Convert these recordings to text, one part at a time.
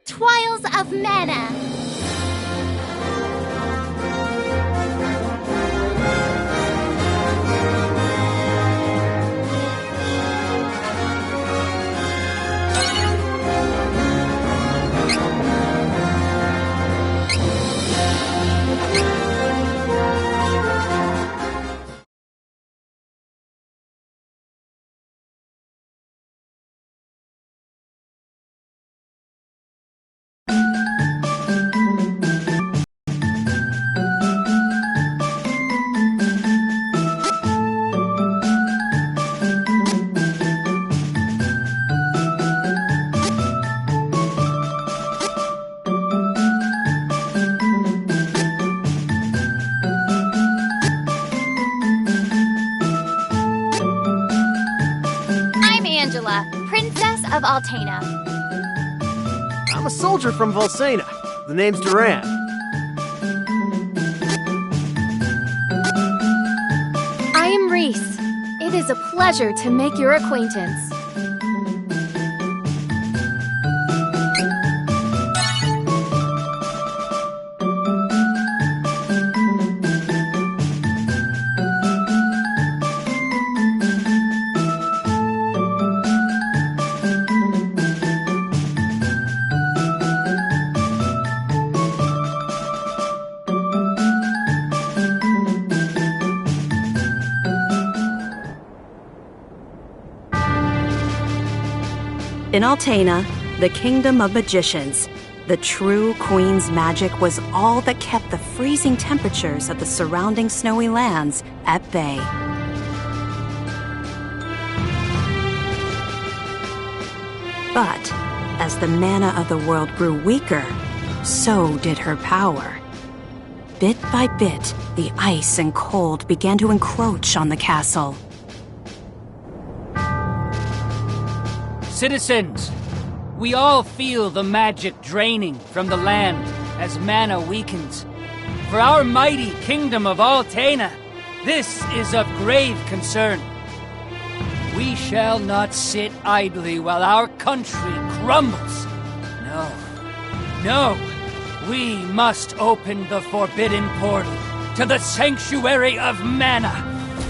Trials of Mana. Princess of Altena. I'm a soldier from Volsena. The name's Duran. I am Reese. It is a pleasure to make your acquaintance. In Altena, the kingdom of magicians, the true queen's magic was all that kept the freezing temperatures of the surrounding snowy lands at bay. But as the mana of the world grew weaker, so did her power. bit by bit, the ice and cold began to encroach on the castle. Citizens, we all feel the magic draining from the land as mana weakens. For our mighty kingdom of Altena, this is of grave concern. We shall not sit idly while our country crumbles. No, we must open the forbidden portal to the Sanctuary of Mana,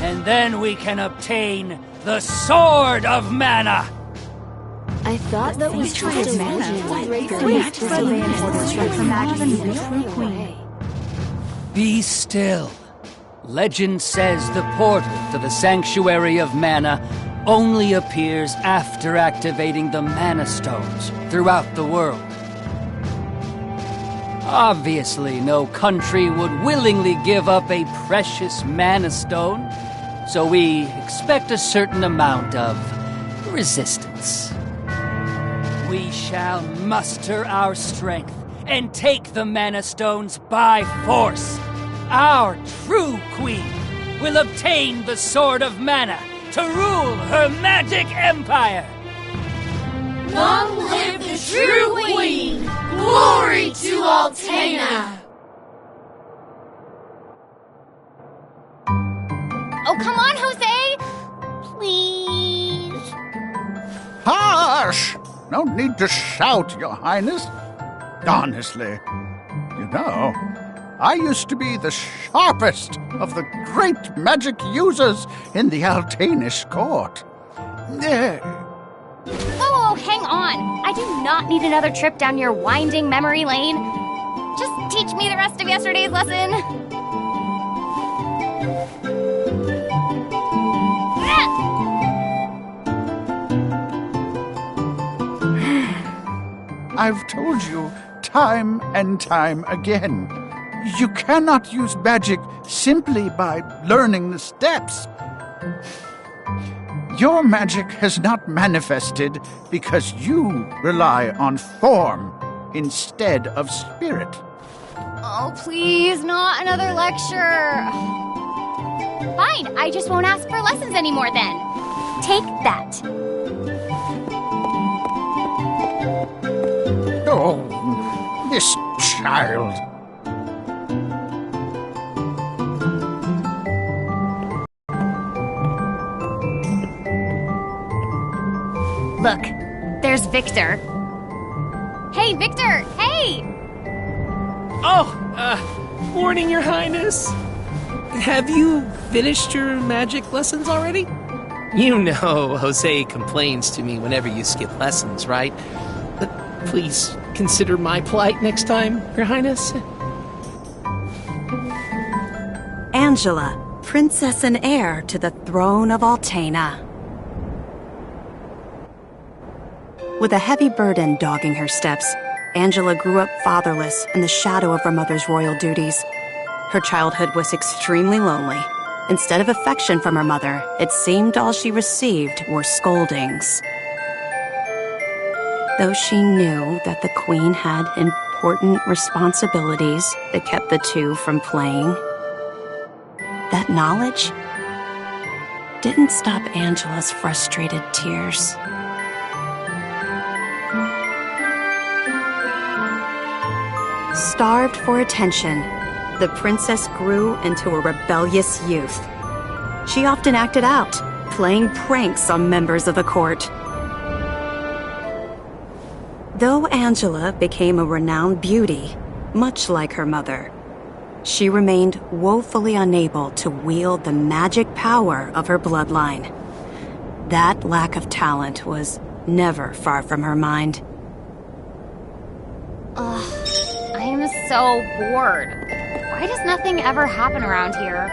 and then we can obtain the Sword of Mana. I thought that was trying to Be still. Legend says the portal to the Sanctuary of Mana only appears after activating the Mana Stones throughout the world. Obviously, no country would willingly give up a precious Mana Stone, so we expect a certain amount of resistance. We shall muster our strength and take the Mana Stones by force. Our true queen will obtain the Sword of Mana to rule her magic empire. Long live the true queen! Glory to Altena! Oh, come on, Jose! Please. Hush! No need to shout, Your Highness. Honestly, you know, I used to be the sharpest of the great magic users in the Altanish court. Oh, hang on. I do not need another trip down your winding memory lane. Just teach me the rest of yesterday's lesson. I've told you time and time again, you cannot use magic simply by learning the steps. Your magic has not manifested because you rely on form instead of spirit. Oh, please, not another lecture. Fine, I just won't ask for lessons anymore then. Take that. Oh, this child. Look, there's Victor. Hey, Victor! Hey! Oh, morning, Your Highness. Have you finished your magic lessons already? You know Jose complains to me whenever you skip lessons, right? But please consider my plight next time, Your Highness. Angela, princess and heir to the throne of Altena. With a heavy burden dogging her steps, Angela grew up fatherless in the shadow of her mother's royal duties. Her childhood was extremely lonely. Instead of affection from her mother, it seemed all she received were scoldings. Though she knew that the queen had important responsibilities that kept the two from playing, that knowledge didn't stop Angela's frustrated tears. Starved for attention, the princess grew into a rebellious youth. She often acted out, playing pranks on members of the court. Though Angela became a renowned beauty, much like her mother, she remained woefully unable to wield the magic power of her bloodline. That lack of talent was never far from her mind. I am so bored. Why does nothing ever happen around here?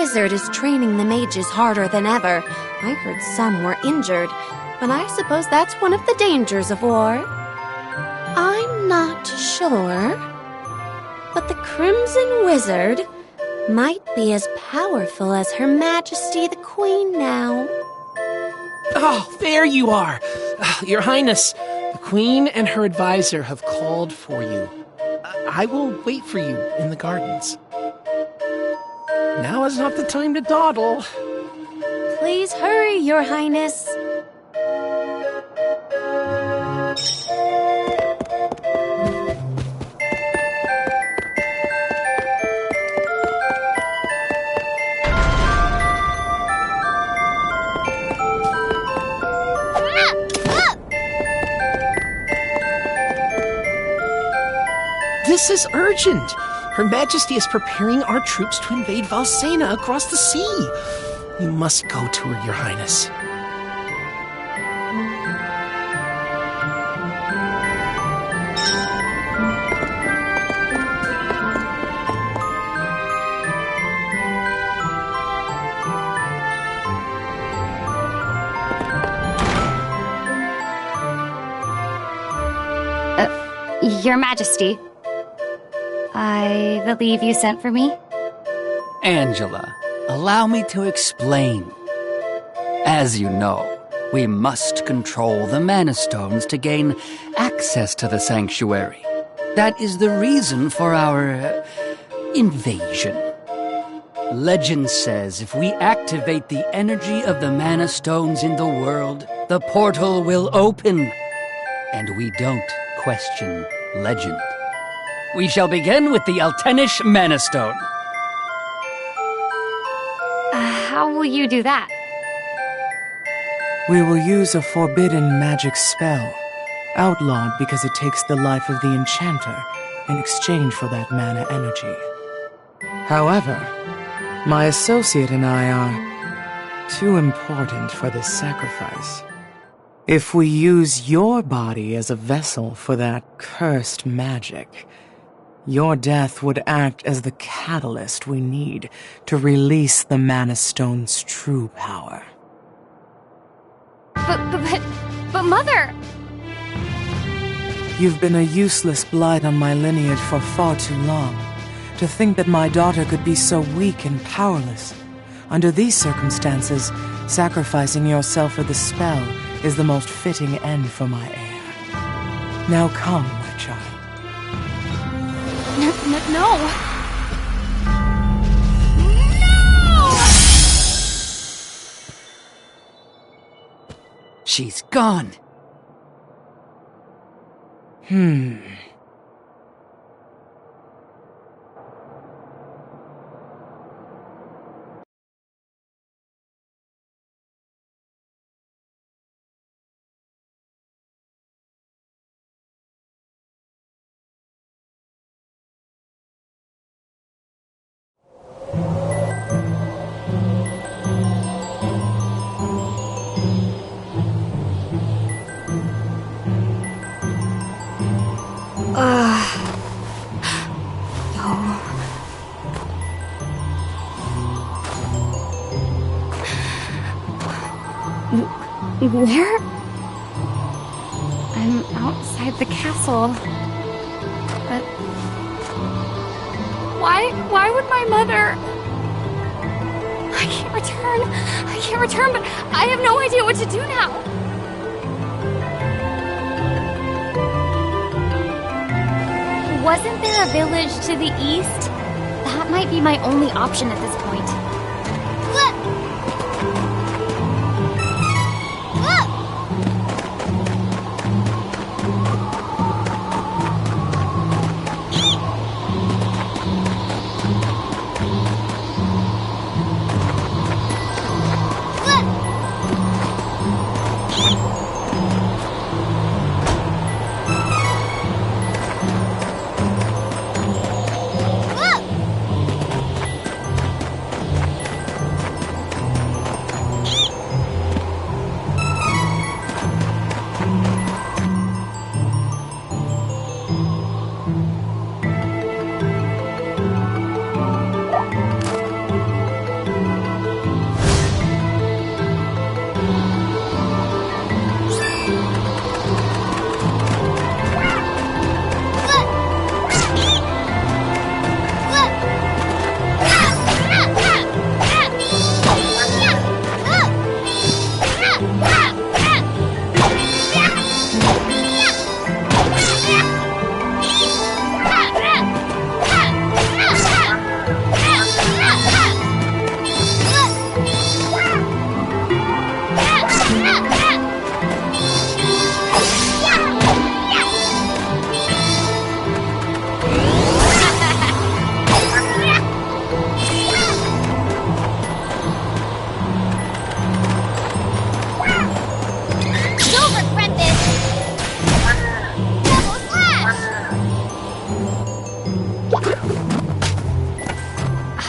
wizard is training the mages harder than ever. I heard some were injured, but I suppose that's one of the dangers of war. I'm not sure, but the Crimson Wizard might be as powerful as Her Majesty the Queen now. Oh, there you are! Your Highness, the Queen and her advisor have called for you. I will wait for you in the gardens. Now is not the time to dawdle. Please hurry, Your Highness. This is urgent. Her Majesty is preparing our troops to invade Valsena across the sea. You must go to her, Your Highness. Your Majesty, I believe you sent for me? Angela, allow me to explain. As you know, we must control the Mana Stones to gain access to the sanctuary. That is the reason for our invasion. Legend says if we activate the energy of the Mana Stones in the world, the portal will open. And we don't question legend. We shall begin with the Altenish Mana Stone. How will you do that? We will use a forbidden magic spell, outlawed because it takes the life of the enchanter in exchange for that mana energy. However, my associate and I are too important for this sacrifice. If we use your body as a vessel for that cursed magic, your death would act as the catalyst we need to release the Mana Stone's true power. But Mother! You've been a useless blight on my lineage for far too long. To think that my daughter could be so weak and powerless. Under these circumstances, sacrificing yourself for the spell is the most fitting end for my heir. Now come, my child. No! She's gone. Where? I'm outside the castle. But why would my mother... I can't return, but I have no idea what to do now. Wasn't there a village to the east? That might be my only option at this point. You'll regret this! Double slash!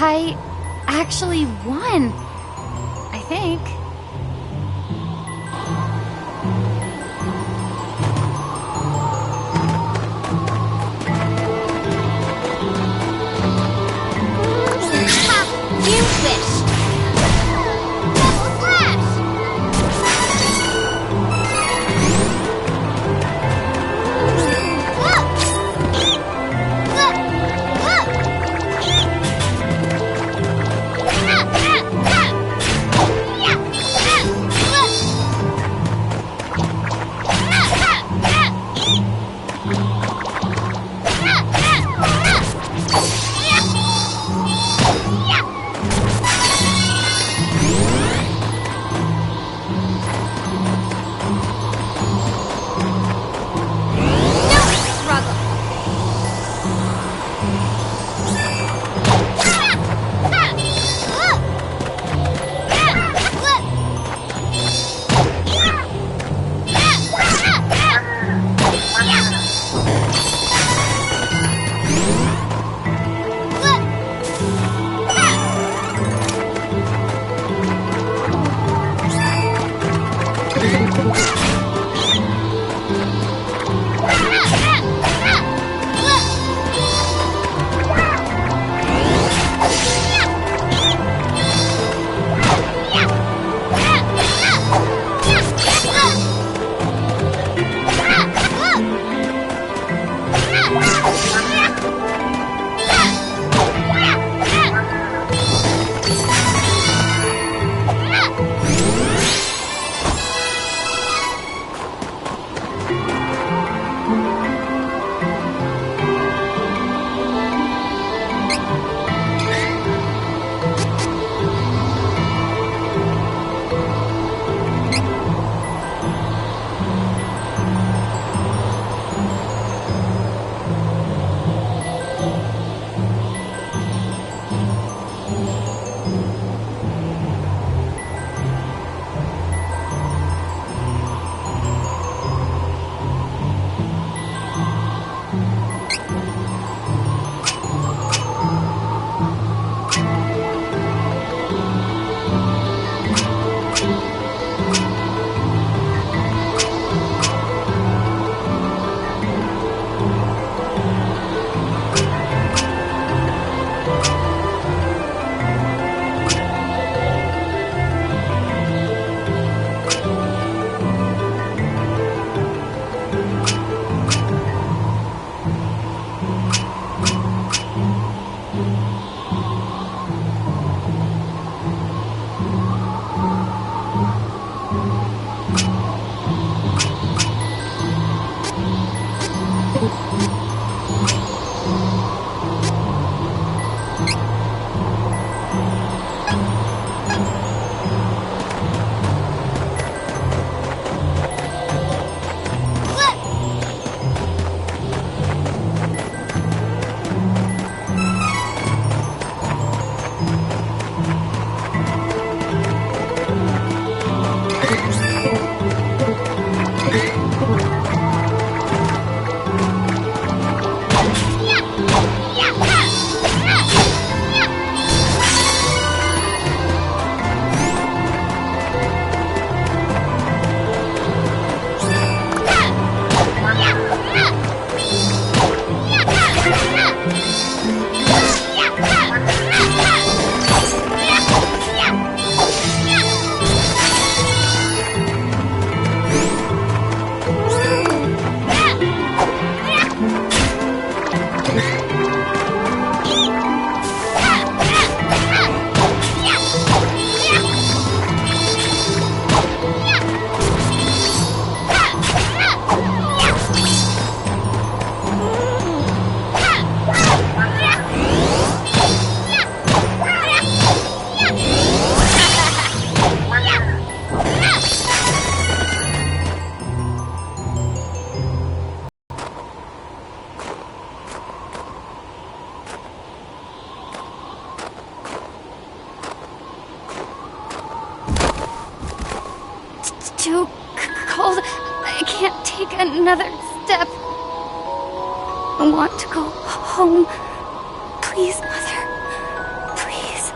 I actually won. I think. Ha! You wish! Double slash! too cold. I can't take another step. I want to go home. Please, Mother. Please.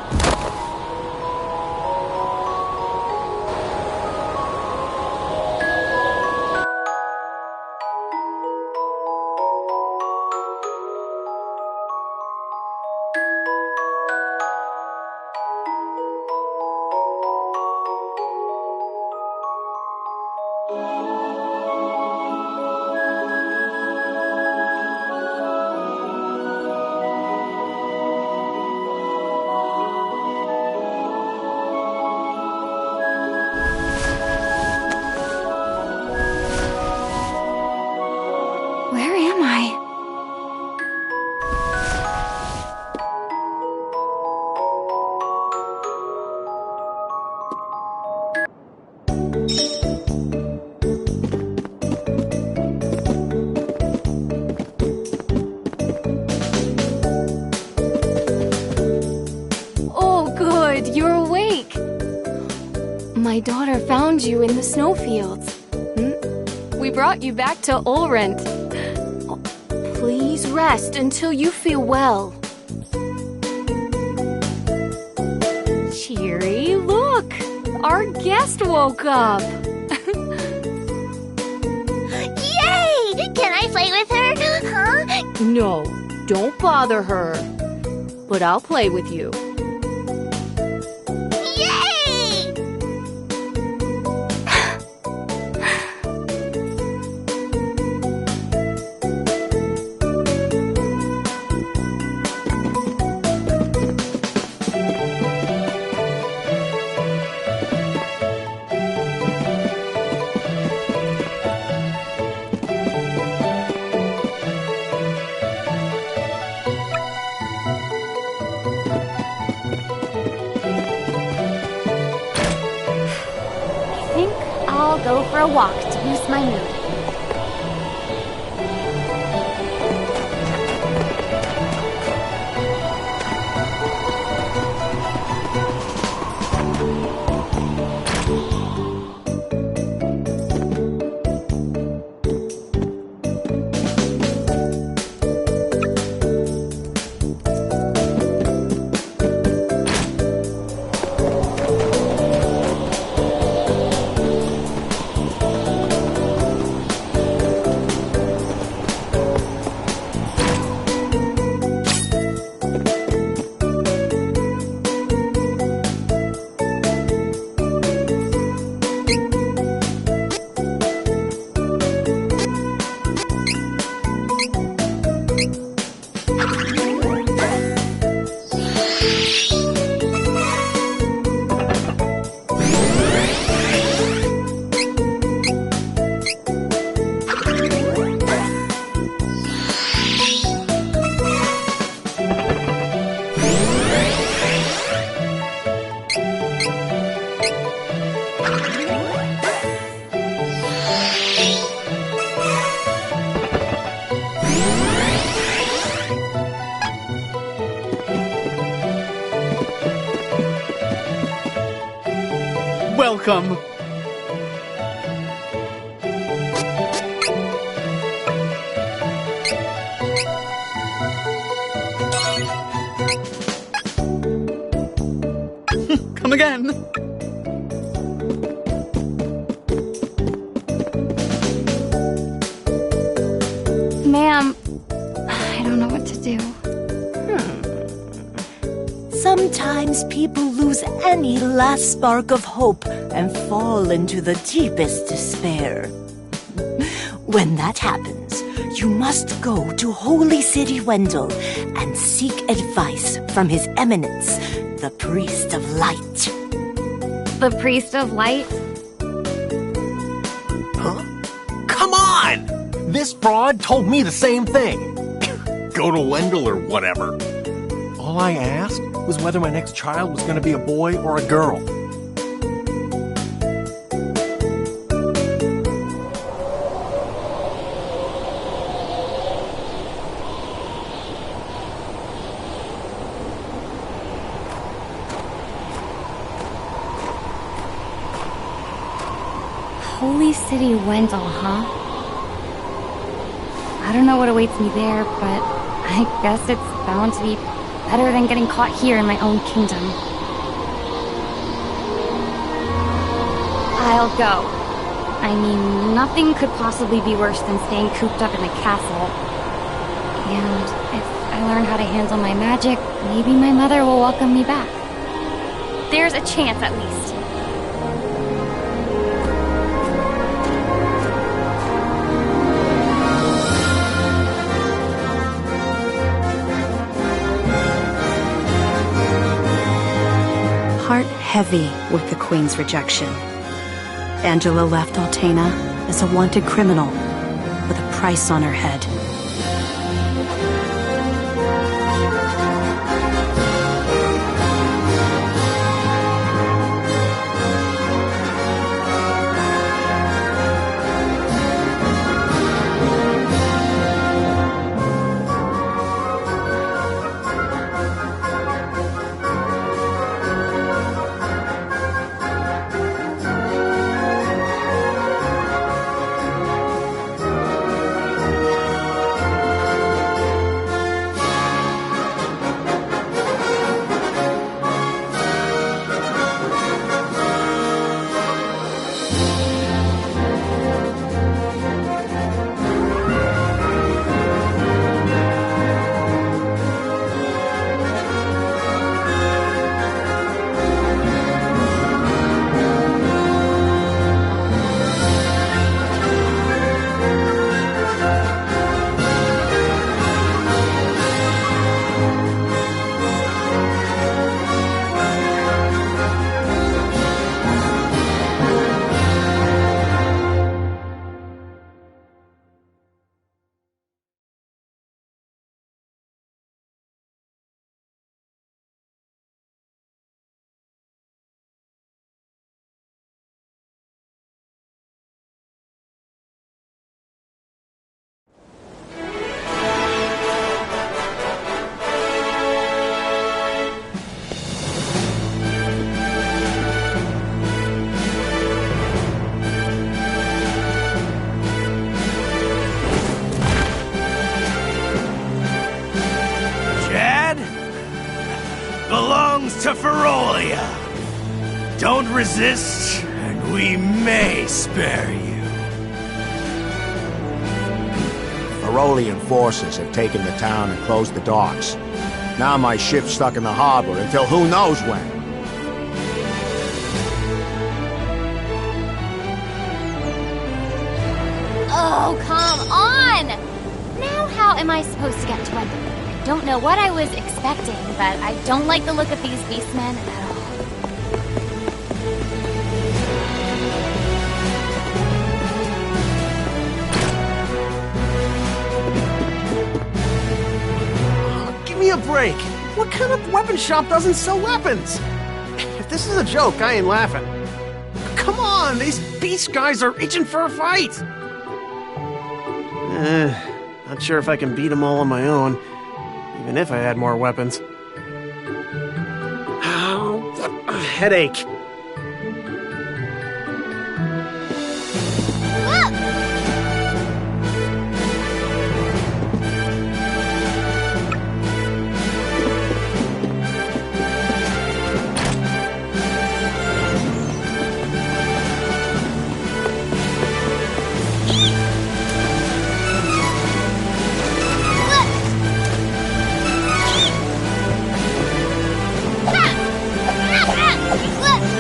Where am I? Oh, good, you're awake. My daughter found you in the snowfields. We brought you back to Ulrent. Please rest until you feel well. Cheery, look! Our guest woke up! Yay! Can I play with her? Huh? No, don't bother her. But I'll play with you. Yay! I think I'll go for a walk to boost my mood. Welcome. Come again. Ma'am, I don't know what to do. Sometimes people lose any last spark of hope and fall into the deepest despair. When that happens, you must go to Holy City Wendell and seek advice from His Eminence, the Priest of Light. The Priest of Light? Huh? Come on! This fraud told me the same thing. Go to Wendell or whatever. All I asked was whether my next child was going to be a boy or a girl. Holy City Wendell, huh? I don't know what awaits me there, but I guess it's bound to be better than getting caught here in my own kingdom. I'll go. I mean, nothing could possibly be worse than staying cooped up in the castle. And if I learn how to handle my magic, maybe my mother will welcome me back. There's a chance, at least. Heart heavy with the Queen's rejection, Angela left Altena as a wanted criminal with a price on her head. To Ferolia. Don't resist, and we may spare you. Ferolian forces have taken the town and closed the docks. Now my ship's stuck in the harbor until who knows when. Oh, come on! Now how am I supposed to get to Wendell? I don't know what I was expecting, but I don't like the look of these beastmen at all. Give me a break. What kind of weapon shop doesn't sell weapons? If this is a joke, I ain't laughing. Come on, these beast guys are itching for a fight. Not sure if I can beat them all on my own, even if I had more weapons. Ow, a headache. Look!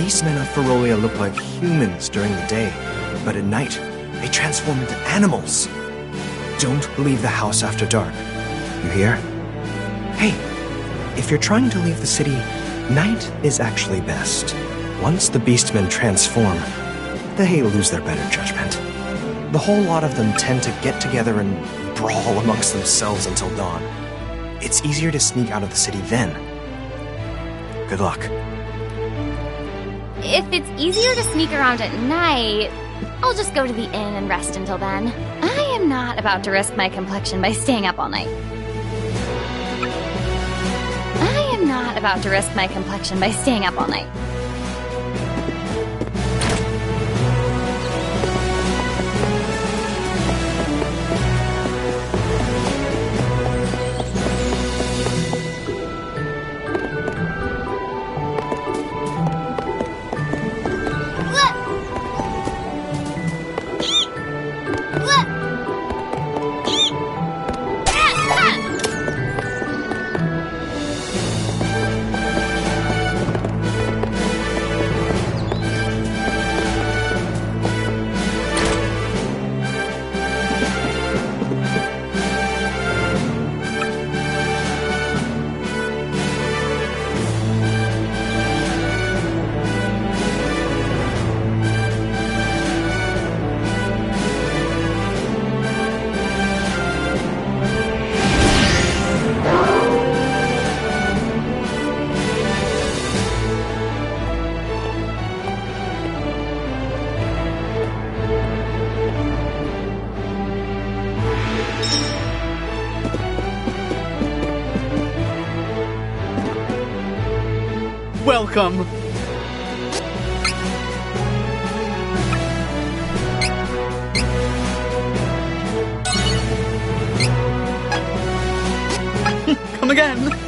beastmen of Ferolia look like humans during the day, but at night, they transform into animals. Don't leave the house after dark. You hear? Hey, if you're trying to leave the city, night is actually best. Once the beastmen transform, they lose their better judgment. The whole lot of them tend to get together and brawl amongst themselves until dawn. It's easier to sneak out of the city then. Good luck. If it's easier to sneak around at night, I'll just go to the inn and rest until then. I am not about to risk my complexion by staying up all night. I am not about to risk my complexion by staying up all night. Welcome. Come again.